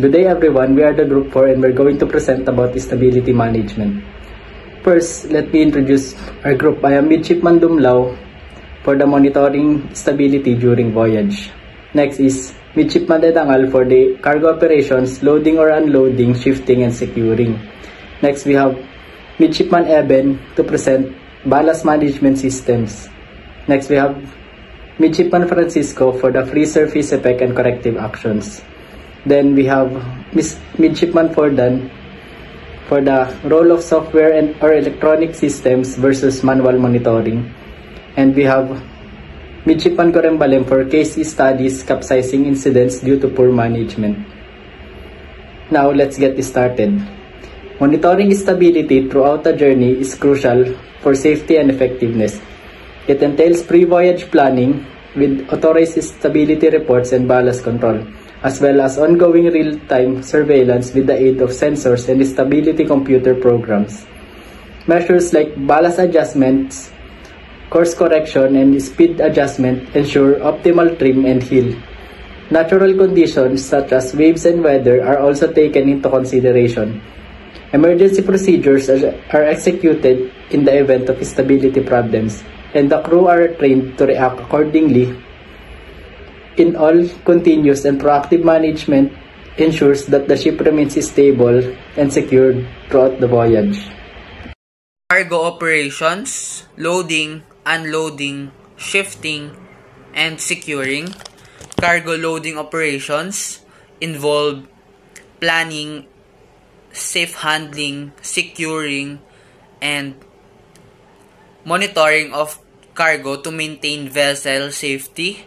Good day everyone, we are the Group 4 and we're going to present about stability management. First, let me introduce our group. I am Midshipman Dumlao for the monitoring stability during voyage. Next is Midshipman Dedangal for the cargo operations, loading or unloading, shifting, and securing. Next, we have Midshipman Eben to present ballast management systems. Next, we have Midshipman Francisco for the free surface effect and corrective actions. Then we have Midshipman Fordan for the role of software and or electronic systems versus manual monitoring. And we have Midshipman Corembalem for case studies capsizing incidents due to poor management. Now let's get started. Monitoring stability throughout the journey is crucial for safety and effectiveness. It entails pre-voyage planning with authorized stability reports and ballast control, as well as ongoing real-time surveillance with the aid of sensors and stability computer programs. Measures like ballast adjustments, course correction, and speed adjustment ensure optimal trim and heel. Natural conditions such as waves and weather are also taken into consideration. Emergency procedures are executed in the event of stability problems, and the crew are trained to react accordingly. In all, continuous and proactive management ensures that the ship remains stable and secured throughout the voyage. Cargo operations, loading, unloading, shifting, and securing. Cargo loading operations involve planning, safe handling, securing, and monitoring of cargo to maintain vessel safety,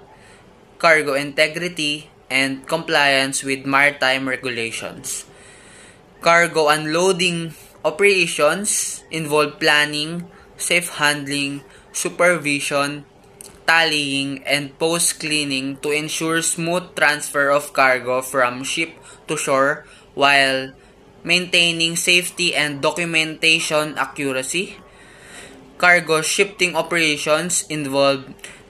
cargo integrity, and compliance with maritime regulations. Cargo unloading operations involve planning, safe handling, supervision, tallying, and post-cleaning to ensure smooth transfer of cargo from ship to shore while maintaining safety and documentation accuracy. Cargo shifting operations involve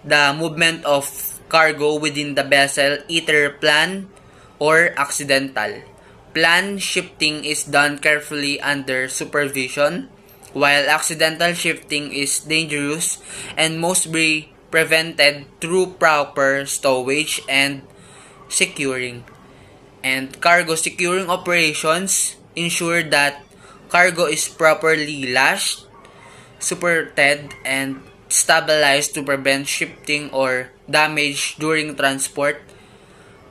the movement of cargo within the vessel, either planned or accidental. Planned shifting is done carefully under supervision, while accidental shifting is dangerous and must be prevented through proper stowage and securing. And cargo securing operations ensure that cargo is properly lashed, supported, and stabilized to prevent shifting or damage during transport,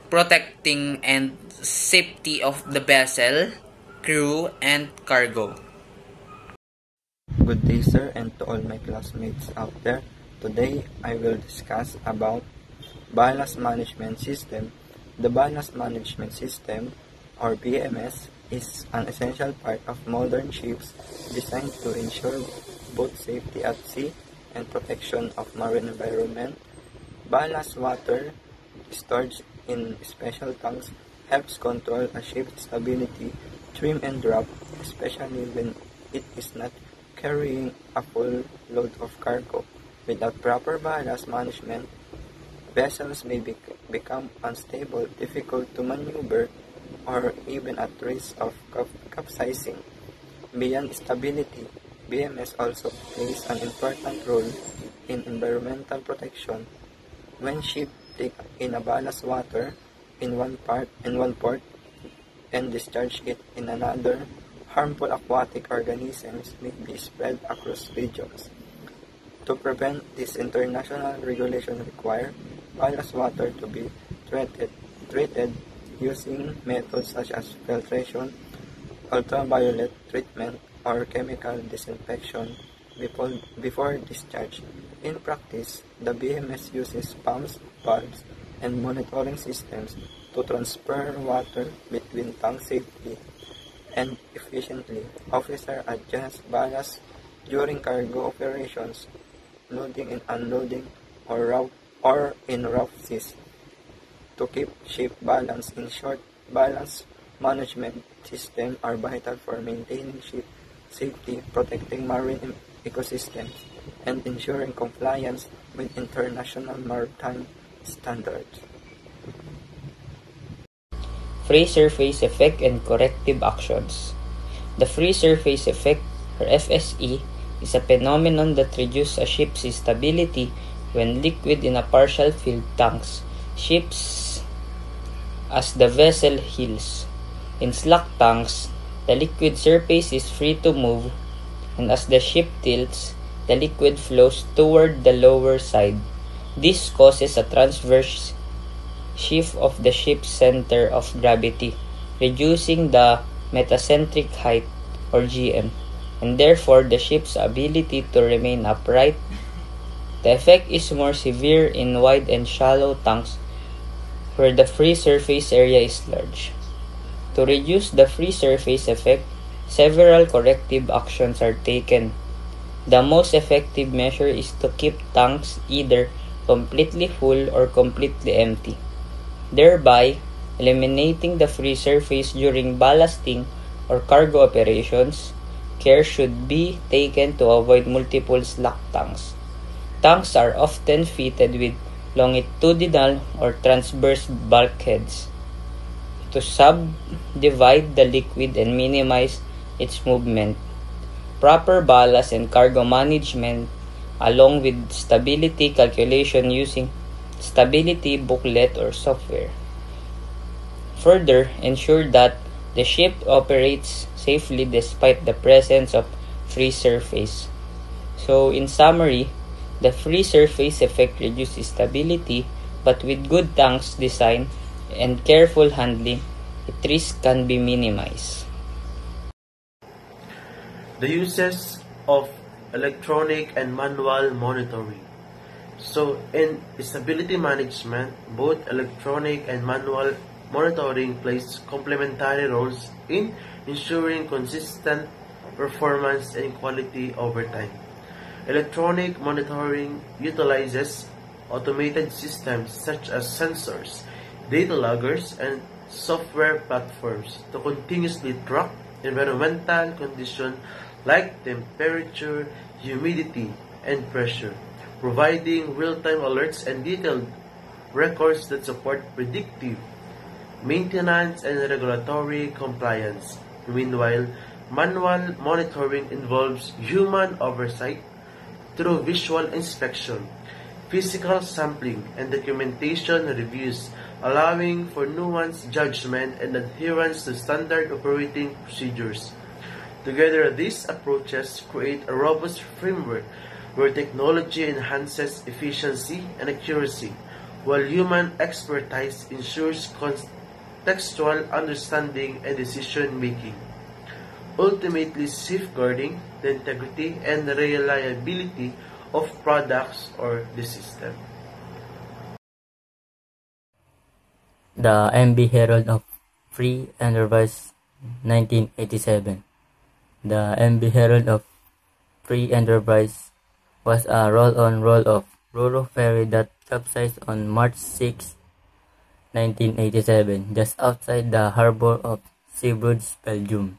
protecting and safety of the vessel, crew, and cargo. Good day, sir, and to all my classmates out there. Today, I will discuss about ballast management system. The ballast management system, or BMS, is an essential part of modern ships designed to ensure both safety at sea and protection of marine environment. Ballast water stored in special tanks helps control a ship's stability, trim, and drop, especially when it is not carrying a full load of cargo. Without proper ballast management, vessels may become unstable, difficult to maneuver, or even at risk of capsizing. Beyond stability, BMS also plays an important role in environmental protection. When ships take in a ballast water in one port and discharge it in another, harmful aquatic organisms may be spread across regions. To prevent this, international regulations require ballast water to be treated using methods such as filtration, ultraviolet treatment, or chemical disinfection before discharge. In practice, the BMS uses pumps, valves, and monitoring systems to transfer water between tanks safely and efficiently. Officers adjust ballast during cargo operations, loading and unloading, or in rough seas. To keep ship balance, in short, ballast management systems are vital for maintaining ship safety, protecting marine ecosystems, and ensuring compliance with international maritime standards. free surface effect and corrective actions. The free surface effect, or FSE, is a phenomenon that reduces a ship's stability when liquid in a partial filled tanks shifts as the vessel heels. In slack tanks, the liquid surface is free to move, and as the ship tilts, the liquid flows toward the lower side. This causes a transverse shift of the ship's center of gravity, reducing the metacentric height, or GM, and therefore the ship's ability to remain upright. The effect is more severe in wide and shallow tanks where the free surface area is large. To reduce the free surface effect, several corrective actions are taken. The most effective measure is to keep tanks either completely full or completely empty, thereby eliminating the free surface during ballasting or cargo operations. Care should be taken to avoid multiple slack tanks. Tanks are often fitted with longitudinal or transverse bulkheads to subdivide the liquid and minimize its movement. Proper ballast and cargo management, along with stability calculation using stability booklet or software, further ensure that the ship operates safely despite the presence of free surface. So in summary, the free surface effect reduces stability, but with good tanks design and careful handling, its risk can be minimized. The uses of electronic and manual monitoring. So in stability management, both electronic and manual monitoring plays complementary roles in ensuring consistent performance and quality over time. Electronic monitoring utilizes automated systems such as sensors, data loggers, and software platforms to continuously track environmental conditions like temperature, humidity, and pressure, providing real-time alerts and detailed records that support predictive maintenance and regulatory compliance. Meanwhile, manual monitoring involves human oversight through visual inspection, physical sampling, and documentation reviews, allowing for nuanced judgment and adherence to standard operating procedures. Together, these approaches create a robust framework where technology enhances efficiency and accuracy, while human expertise ensures contextual understanding and decision-making, ultimately safeguarding the integrity and reliability of products or the system. The MB Herald of Free Enterprise, 1987. The MB Herald of Free Enterprise was a roll-on roll-off Ro-Ro ferry that capsized on March 6, 1987, just outside the harbor of Zeebrugge, Belgium.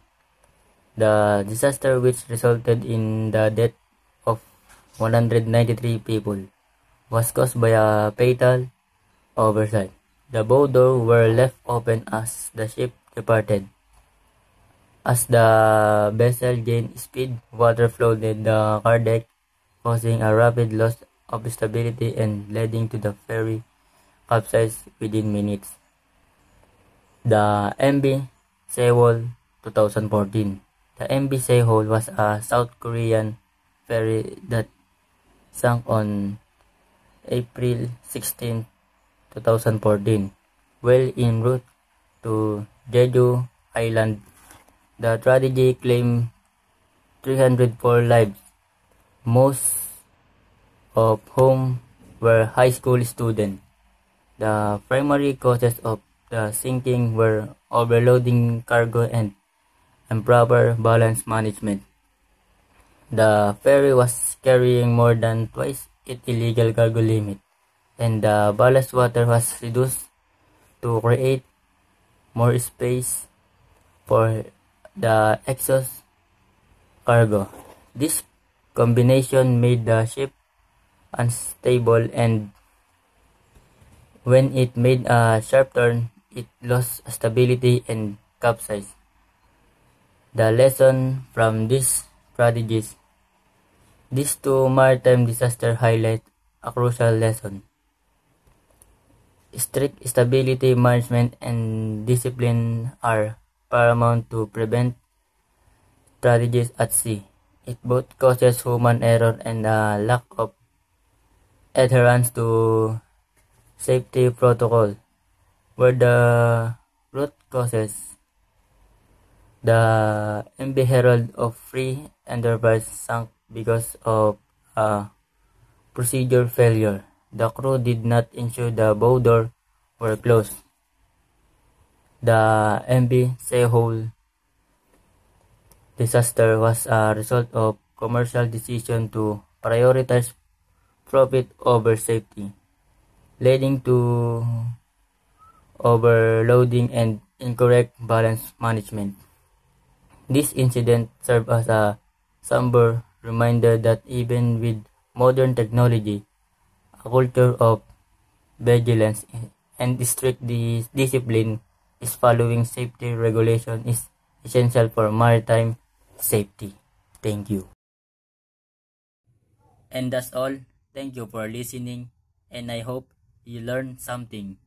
The disaster, which resulted in the death of 193 people, was caused by a fatal oversight. The bow doors were left open as the ship departed. As the vessel gained speed, water flooded the car deck, causing a rapid loss of stability and leading to the ferry capsize within minutes. The MB Sewol 2014. The MB Sewol was a South Korean ferry that sank on April 16, 2014, while en route to Jeju Island. The tragedy claimed 304 lives, most of whom were high school students. The primary causes of the sinking were overloading cargo and improper balance management. The ferry was carrying more than twice its illegal cargo limit, and the ballast water was reduced to create more space for the excess cargo. This combination made the ship unstable, and when it made a sharp turn, it lost stability and capsized. The lesson from these tragedies. These two maritime disasters highlight a crucial lesson. Strict stability management and discipline are paramount to prevent tragedies at sea. It both causes human error and a lack of adherence to safety protocol. Where the root causes, the MB Herald of Free Enterprise sank because of a procedure failure. The crew did not ensure the bow doors were closed. The MB Seoul disaster was a result of commercial decision to prioritize profit over safety, leading to overloading and incorrect balance management. This incident served as a somber reminder that even with modern technology, a culture of vigilance and strict discipline is following safety regulation is essential for maritime safety. Thank you. And that's all. Thank you for listening, and I hope you learned something.